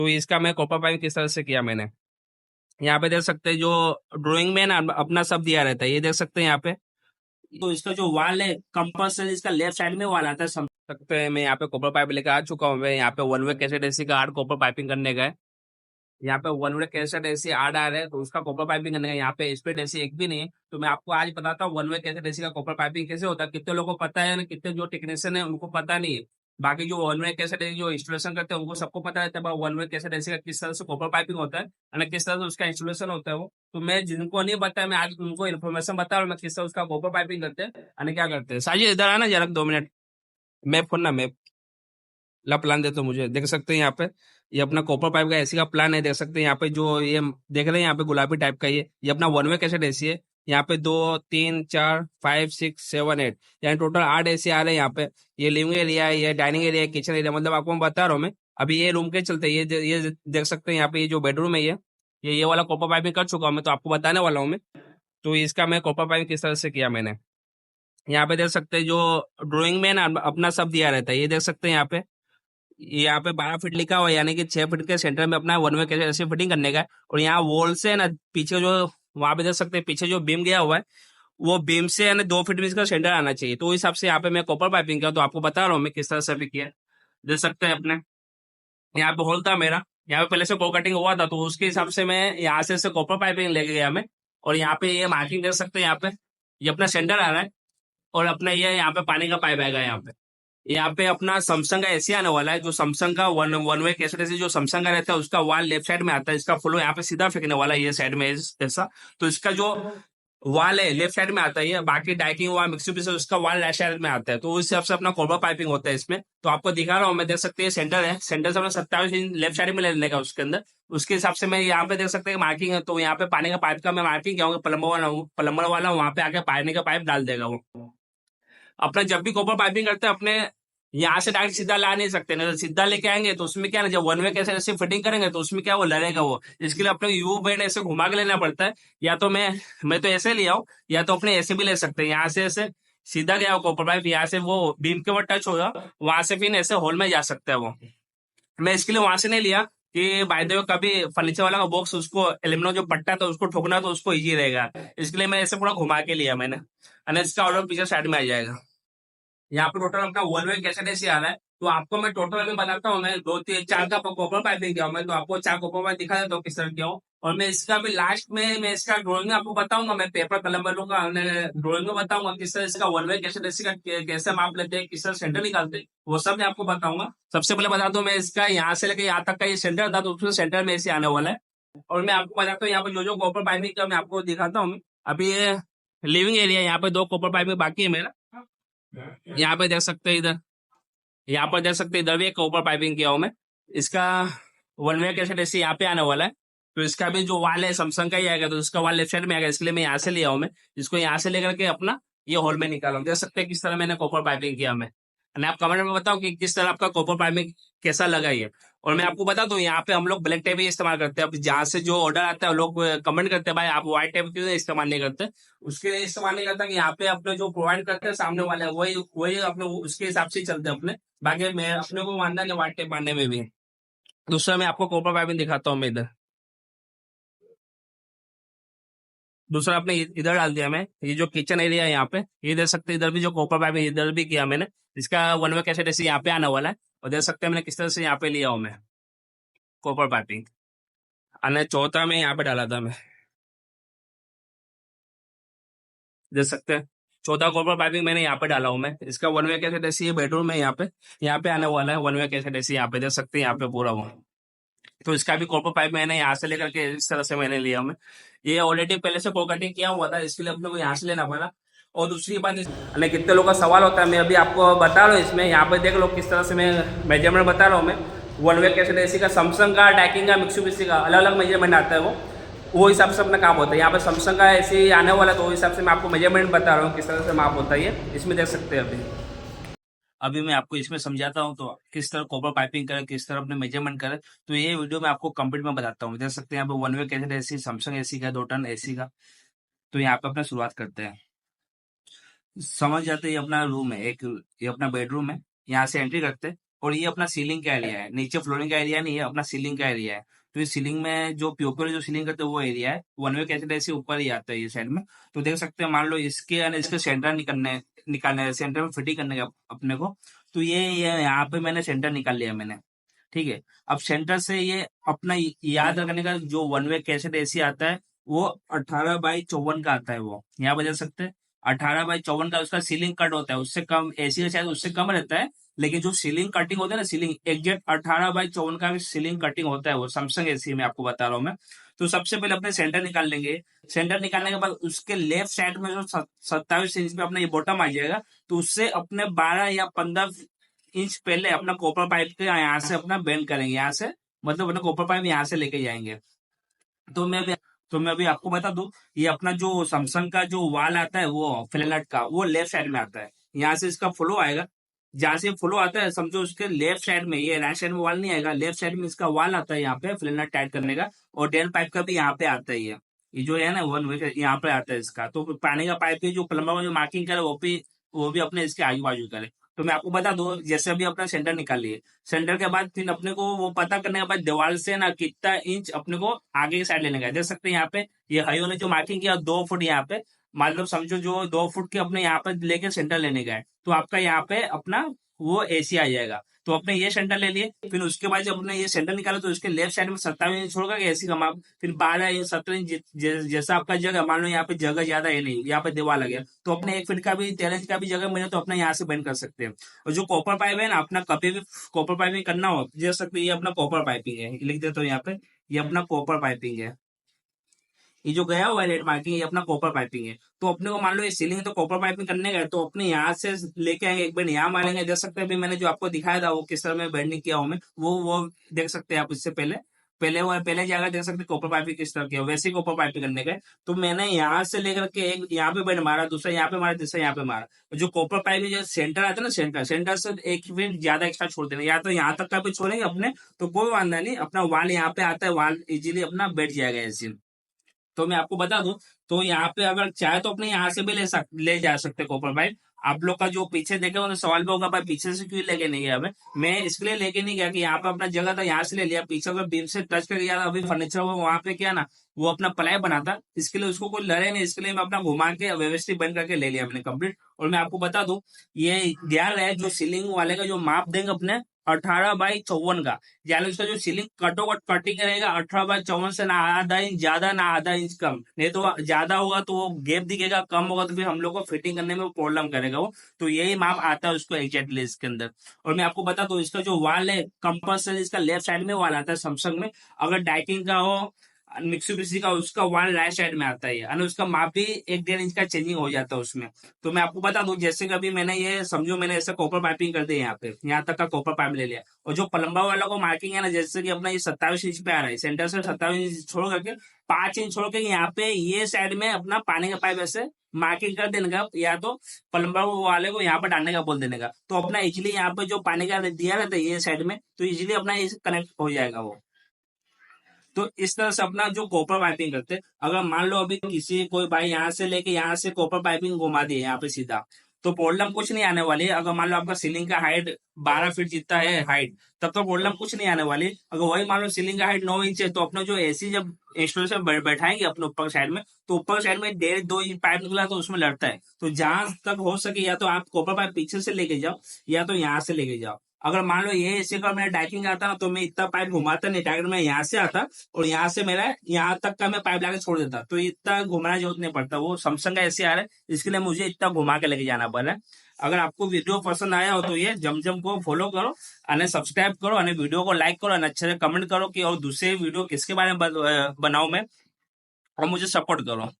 तो इसका मैं कॉपर पाइप किस तरह से किया मैंने, यहाँ पे देख सकते हैं जो ड्राइंग में ना अपना सब दिया रहता है, ये देख सकते हैं यहाँ पे। तो इसका जो वाल है कंपल्सरी इसका लेफ्ट साइड में वाल आता है, समझ सकते हैं। मैं यहाँ पे कॉपर पाइप लेकर आ चुका हूँ। मैं यहाँ पे वन वे कैसेट एसी का आर्ट कॉपर पाइपिंग करने का है। यहाँ पे वन वे कैसेट एसी आर्ट आ रहा है, तो उसका कॉपर पाइपिंग करने का। यहाँ पे स्प्लिट एसी एक भी नहीं है, तो मैं आपको आज बताता हूँ वन वे कैसेट एसी का कॉपर पाइपिंग कैसे होता है। कितने लोगों को पता है ना, कितने जो टेक्नीशियन है उनको पता नहीं है। बाकी जो वन वे कैसेट जो इंस्टॉलेशन करते हैं उनको सबको पता रहता है वन वे कैसेट एसी का किस तरह से कॉपर पाइपिंग होता है और किस तरह से उसका इंस्टॉलेशन होता है वो। तो मैं जिनको नहीं पता है मैं आज उनको इन्फॉर्मेशन बता रहा हूँ, मैं किस तरह उसका कॉपर पाइपिंग करते हैं और क्या करते हैं। साजिद इधर आना जरा 2 मिनट, मैप खोलना, मैप ला प्लान देते हो मुझे। देख सकते हैं यहाँ पे ये अपना कॉपर पाइप का एसी का प्लान है। देख सकते हैं यहाँ पे जो ये देख रहे हैं यहाँ पे गुलाबी टाइप का ये अपना वन वे कैसेट एसी है। यहाँ पे 2 3 4 5 6 7 8 यानी टोटल 8 एसी आ रहे हैं यहाँ पे। ये लिविंग एरिया है, ये डाइनिंग एरिया है, किचन एरिया, मतलब आपको मैं बता रहा हूँ मैं। अभी ये रूम के चलते ये देख सकते हैं यहाँ पे ये जो बेडरूम है ये वाला कॉपर पाइपिंग कर चुका हूँ मैं, तो आपको बताने वाला हूँ मैं। तो इसका मैं कॉपर पाइपिंग किस तरह से किया मैंने, यहाँ पे देख सकते हैं जो ड्राइंग में ना अपना सब दिया रहता है, ये देख सकते हैं यहाँ पे। यहाँ पे 12 फीट लिखा हुआ है, यानी कि 6 फीट के सेंटर में अपना वन वे कैसे ऐसे फिटिंग करने का है। और यहाँ वॉल से ना पीछे जो वहां पे देख सकते हैं पीछे जो बीम गया हुआ है वो बीम से यानी 2 फीट में इसका सेंटर आना चाहिए। तो उस हिसाब से यहाँ पे मैं कॉपर पाइपिंग किया, तो आपको बता रहा हूँ मैं किस तरह से भी किया। देख सकते हैं अपने यहाँ पे होल था मेरा, यहाँ पे पहले से कॉपर कटिंग हुआ था, तो उसके हिसाब से मैं यहाँ से कॉपर पाइपिंग लेके गया मैं। और यहाँ पे ये मार्किंग देख सकते हैं यहाँ पे, ये अपना सेंटर आ रहा है। और अपना ये यहाँ पे पानी का पाइप आएगा यहाँ पे अपना सैमसंग का एसी आने वाला है। जो सैमसंग का वन वे कैसेट एसी जो सैमसंग का रहता है उसका वाल लेफ्ट साइड में आता है, इसका फ्लो यहाँ पे सीधा फेंकने वाला है ये साइड में ऐसा। तो इसका जो वाल है लेफ्ट साइड में आता है, बाकी डाइकिंग वाल मिक्सी पीस उसका वाल राइट साइड में आता है। तो उस हिसाब से अपना कॉपर पाइपिंग होता है इसमें। तो आपको दिखा रहा हूँ मैं, देख सकते हैं सेंटर है, सेंटर से अपना 27 इंच लेफ्ट साइड में लेने का उसके अंदर। उसके हिसाब से मैं यहाँ पे देख सकते हैं मार्किंग है, तो यहाँ पे पानी का पाइप का मैं मार्किंग किया हूँ, प्लम्बर वाला वहां पे आके पानी का पाइप डाल देगा वो। अपना जब भी कॉपर पाइपिंग करते हैं अपने यहाँ से डायरेक्ट सीधा ला नहीं सकते, ना सीधा लेके आएंगे तो उसमें क्या ना, जब वन वे कैसे ऐसे फिटिंग करेंगे तो उसमें क्या वो लड़ेगा वो। इसके लिए अपने यू बेंड ऐसे घुमा के लेना पड़ता है। या तो मैं तो ऐसे लिया हूँ, या तो अपने ऐसे भी ले सकते हैं। यहाँ से ऐसे सीधा गया कॉपर पाइप, यहाँ से वो बीम के ऊपर टच होगा, वहां से फिर ऐसे होल में जा सकता है वो। मैं इसके लिए वहां से नहीं लिया कि बाय द वे कभी फर्नीचर वाला का बॉक्स उसको एल्यूमिनियम जो पट्टा था उसको ठोकना तो उसको इजी रहेगा। इसके लिए मैं ऐसे पूरा घुमा के लिया मैंने, और इसका ऑर्डर पीछे साइड में आ जाएगा। यहाँ पे टोटल अपना वन वे कैसेट ऐसे आ रहा है। तो आपको मैं टोटल अभी बताता हूँ, मैं 2 3 4 का कॉपर पाइपिंग किया हूँ मैं, तो आपको 4 कॉपर पाइप दिखा देता हूँ किस तरह किया हूँ। और मैं इसका भी लास्ट में मैं इसका ड्राइंग आपको बताऊंगा, मैं पेपर कलम में लूंगा, ड्राइंग में बताऊंगा किस तरह इसका वन वे कैसेट ऐसे का कैसे माप लेते हैं, किस तरह सेंटर निकालते हैं, वो सब मैं आपको बताऊंगा। सबसे पहले बता दूं मैं इसका यहाँ से लेकर यहाँ तक का ये सेंटर था, तो उसमें सेंटर में ऐसे आने वाला है। और मैं आपको बताता हूँ यहाँ पे जो कॉपर पाइपिंग का मैं आपको दिखाता हूँ। अभी ये लिविंग एरिया, यहाँ पे 2 कॉपर पाइपिंग बाकी है मेरा। यहाँ पे देख सकते हैं इधर, यहाँ पर देख सकते हैं इधर भी एक कॉपर पाइपिंग किया हूँ मैं। इसका वन वे कैसेट ऐसे यहाँ पे आने वाला है। तो इसका भी जो वाल है सैमसंग का ही आएगा, तो इसका वाल लेफ्ट साइड में आएगा, इसलिए मैं यहाँ से लिया हूँ मैं। इसको यहाँ से लेकर के अपना ये हॉल में निकाला हूँ। देख सकते हैं किस तरह मैंने कॉपर पाइपिंग किया मैं। और आप कमेंट में बताओ कि किस तरह आपका कॉपर पाइपिंग कैसा लगा ये। और मैं आपको बता दूं यहाँ पे हम लोग ब्लैक टेप ही इस्तेमाल करते हैं। अब जहाँ से जो ऑर्डर आता है लोग कमेंट करते हैं भाई आप व्हाइट टेप क्यों इस्तेमाल नहीं करते। उसके लिए इस्तेमाल नहीं करता कि यहाँ पे अपने जो प्रोवाइड करते हैं सामने वाले वही वही अपने उसके हिसाब से ही चलते हैं अपने। बाकी मैं अपने को मानना नहीं व्हाइट टेप मारने में भी। दूसरा मैं आपको कॉपर पाइपिंग दिखाता हूँ मैं इधर। दूसरा आपने इधर डाल दिया मैं, ये जो किचन एरिया है यहाँ पे ये देख सकते हैं, इधर भी जो कॉपर पाइप है इधर भी किया मैंने। इसका वन वे कैसेट ऐसे यहाँ पे आने वाला है। और देख सकते हैं मैंने किस तरह से यहाँ पे लिया हूँ मैं कॉपर पाइपिंग। और चौथा में यहाँ पे डाला था मैं, देख सकते हैं 14 कॉपर पाइपिंग मैंने यहाँ पे डाला हूँ मैं। इसका वन वे कैसेट ऐसी ये बेडरूम है यहाँ पे आने वाला है वन वे कैसेट ऐसी यहाँ पे देख सकते हैं यहाँ पे पूरा वो। तो इसका भी कॉपर पाइप मैंने यहाँ से लेकर के इस तरह से मैंने लिया मैं। ये ऑलरेडी पहले से कॉपर कटिंग किया हुआ था, इसके लिए अपने को यहाँ से लेना पड़ा। और दूसरी बात कितने लोगों का सवाल होता है, मैं अभी आपको बता रहा हूँ इसमें। यहाँ पे देख लो किस तरह से मैं मेजरमेंट बता रहा हूँ मैं। वन वे कैसेट एसी का सैमसंग का डाइकिंग का मित्सुबिशी का अलग अलग मेजरमेंट आता है वो हिसाब से अपना काम होता है। यहाँ पे सैमसंग का ऐसे आने वाला, तो वो हिसाब से मैं आपको मेजरमेंट बता रहा हूँ किस तरह से माप होता है ये। इसमें देख सकते हैं अभी मैं आपको इसमें समझाता हूँ तो किस तरह कॉपर पाइपिंग करें, किस तरह अपने मेजरमेंट करें। तो ये वीडियो मैं आपको कंप्लीट में बताता हूँ। देख सकते हैं यहाँ पे one way cassette AC Samsung AC का 2 टन एसी का। तो यहाँ पे अपना शुरुआत करते हैं। समझ जाते हैं ये अपना रूम है एक, ये अपना बेडरूम है। यहाँ से एंट्री करते हैं और ये अपना सीलिंग का एरिया है, नीचे फ्लोरिंग का एरिया नहीं है, अपना सीलिंग का एरिया है। तो ये सीलिंग में जो प्योपर जो सीलिंग करते हैं वो एरिया है, वन वे कैसे ऐसे ऊपर ही आता है ये साइड में। तो देख सकते हैं, मान लो इसके यानी इसके सेंटर निकालने सेंटर में फिटिंग करने का अपने को। तो ये यहाँ पे मैंने सेंटर निकाल लिया मैंने, ठीक है। अब सेंटर से ये अपना याद रखने का, जो वन वे कैसेट एसी आता है वो 18/54 का आता है, वो यहाँ बदल सकते हैं। 18/54 का उसका सीलिंग कट होता है, उससे कम एसी का शायद उससे कम रहता है, लेकिन जो सीलिंग कटिंग होता है ना, सीलिंग एग्जैक्ट 18/54 का भी सीलिंग कटिंग होता है वो सैमसंग एसी में, आपको बता रहा हूँ मैं। तो सबसे पहले अपने सेंटर निकाल लेंगे। सेंटर निकालने के बाद उसके लेफ्ट साइड में जो 27 इंच पे अपना ये बॉटम आ जाएगा, तो उससे अपने 12 या 15 इंच पहले अपना कॉपर पाइप के यहाँ से अपना बेंड करेंगे, यहाँ से मतलब अपना कॉपर पाइप यहाँ से लेके जाएंगे। तो मैं अभी तो मैं अभी आपको बता दूं, ये अपना जो सैमसंग का जो वाल आता है वो फ्लैट का, वो लेफ्ट साइड में आता है। यहाँ से इसका फ्लो आएगा, जहां से फ्लो आता है समझो उसके लेफ्ट साइड में, ये राइट साइड में वाल नहीं आएगा, लेफ्ट साइड में इसका वाल आता है यहाँ पे फ्लैट टाइट करने का। और ड्रेन पाइप का भी यहाँ पे आता है, ये जो है ना वन वे यहाँ पे आता है इसका। तो पानी का पाइप की जो प्लम्बर का जो मार्किंग करे वो भी अपने इसके आजू बाजू करे। तो मैं आपको बता दूं, जैसे अभी अपना सेंटर निकाल लिए, सेंटर के बाद फिर अपने को वो पता करने के बाद दीवार से ना कितना इंच अपने को आगे की साइड लेने का है। देख सकते हैं यहाँ पे ये हाई वाले जो मार्किंग किया 2 फुट यहाँ पे, मतलब समझो जो 2 फुट के अपने यहाँ पे लेके सेंटर लेने का है, तो आपका यहाँ पे अपना वो एसी आ जाएगा। तो अपने ये सेंटर ले लिए, फिर उसके बाद जब अपने ये सेंटर निकाला तो उसके लेफ्ट साइड में 27 इंच छोड़कर एसी का माप, फिर 12 इंच 17 इंच जैसा आपका जगह, मान लो यहाँ पे जगह ज्यादा है नहीं, यहाँ पे दीवार लगे, तो अपने 1 फीट का भी 13 इंच का भी जगह मिले तो अपना यहाँ से बेंड कर सकते हैं। और जो कॉपर पाइप है ना, अपना कभी भी कॉपर पाइपिंग करना हो देख सकते हैं, ये अपना कॉपर पाइपिंग है, लिख देता हूँ यहाँ पे, ये अपना कॉपर पाइपिंग है। ये जो गया हुआ है रेड मार्किंग, ये अपना कॉपर पाइपिंग है। तो अपने को मान लो ये सीलिंग तो कॉपर पाइपिंग करने का, तो अपने यहाँ से लेके आएंगे, एक बार यहाँ मारेंगे। देख सकते हैं अभी मैंने जो आपको दिखाया था वो किस तरह में बेंडिंग किया हूँ मैं, वो देख सकते हैं आप। इससे पहले पहले वो पहले जाकर देख सकते हैं कॉपर पाइपिंग किस तरह किया, वैसे ही कॉपर पाइपिंग करने का है। तो मैंने यहाँ से लेकर के एक यहाँ पे बेंड मारा, दूसरा यहाँ पे मारा, तीसरा यहाँ पे मारा। जो कॉपर पाइपिंग जो सेंटर आता है ना, सेंटर से 1 फीट ज्यादा एक्स्ट्रा छोड़ देना, या तो यहाँ तक का भी छोड़ेंगे अपने तो कोई वादा नहीं, अपना वाल यहाँ पे आता है, वाल इजीली अपना बैठ जाएगा ऐसे। तो मैं आपको बता दूं, तो यहाँ पे अगर चाहे तो अपने यहाँ से भी ले जा सकते कॉपर पाइप। आप लोग का जो पीछे देखे उन्हें सवाल पे होगा भाई पीछे से क्यों लेके नहीं गया। मैं इसके लिए लेके नहीं गया कि यहाँ पे अपना जगह था, यहाँ से ले लिया, पीछे अगर बीम से टच कर गया, अभी फर्नीचर वो वहां पे क्या ना, वो अपना प्लाई बनाता, इसके लिए उसको कोई लड़े नहीं, इसके लिए मैं अपना घुमा के व्यवस्थित बंद करके ले लिया मैंने कंप्लीट। और मैं आपको बता दूं, ये ध्यान रहे जो सीलिंग वाले का जो माप देंगे अपने 18/54 का, यानी उसका जो सीलिंग कटोकट कटिंग रहेगा 18/54 से, ना आधा इंच ज्यादा ना आधा इंच कम, नहीं तो ज्यादा होगा तो वो गैप दिखेगा, कम होगा तो फिर हम लोग को फिटिंग करने में प्रॉब्लम करेगा वो। तो यही माप आता है उसको एग्जैक्टली इसके अंदर। और मैं आपको बता दूं, इसका जो वाल है कंपल्सरी इसका लेफ्ट साइड में वाल आता है सैमसंग में। अगर डाइकिंग का हो मिक्सी का, उसका वाल राइट साइड में आता है, यानी उसका माप भी 1-1.5 इंच का चेंजिंग हो जाता है उसमें। तो मैं आपको बता दूं, जैसे कि अभी मैंने ये समझो मैंने ऐसा कॉपर पाइपिंग कर दिया यहाँ पे, यहाँ तक का कॉपर पाइप ले लिया। और जो प्लम्बर वाला को मार्किंग है ना, जैसे कि अपना ये 27 इंच पे आ रहा है, सेंटर से 27 इंच छोड़ करके 5 इंच छोड़ के यहाँ पे ये साइड में अपना पानी का पाइप ऐसे मार्किंग कर देने का, या तो प्लम्बर वाले को यहाँ पर डालने का बोल देने का। तो अपना इजिली यहाँ पे जो पानी का दिया रहता है ये साइड में, तो इजिली अपना इस कनेक्ट हो जाएगा वो। तो इस तरह से अपना जो कॉपर पाइपिंग करते हैं, अगर मान लो अभी किसी कोई भाई यहाँ से लेके यहाँ से कॉपर पाइपिंग घुमा दिए यहाँ पे सीधा, तो प्रॉब्लम कुछ नहीं आने वाली है। अगर मान लो आपका सीलिंग का हाइट 12 फीट जितना है हाइट, तब तो प्रॉब्लम कुछ नहीं आने वाली। अगर वही मान लो सीलिंग का हाइट 9 इंच है, तो अपना जो एसी जब इंस्टॉलेशन बैठाएंगे अपने ऊपर साइड में, तो ऊपर साइड में 1.5-2 इंच पाइप निकला तो उसमें लड़ता है। तो जहां तक हो सके या तो आप कॉपर पाइप पीछे से लेके जाओ, या तो यहाँ से लेके जाओ। अगर मान लो ये एसी का मेरा डाइकिंग आता ना, तो मैं इतना पाइप घुमाता नहीं, डायरेक्ट मैं यहाँ से आता और यहाँ से मेरा यहाँ तक का मैं पाइप लाके छोड़ देता, तो इतना घुमाना जरूरत नहीं पड़ता। वो सैमसंग का एसी आ रहा है, इसके लिए मुझे इतना घुमा के लेके जाना पड़ रहा है। अगर आपको वीडियो पसंद आया हो तो ये जमजम को फॉलो करो, और सब्सक्राइब करो, और वीडियो को लाइक करो, और अच्छे से कमेंट करो कि और दूसरे वीडियो किसके बारे में बनाऊं मैं, और मुझे सपोर्ट करो।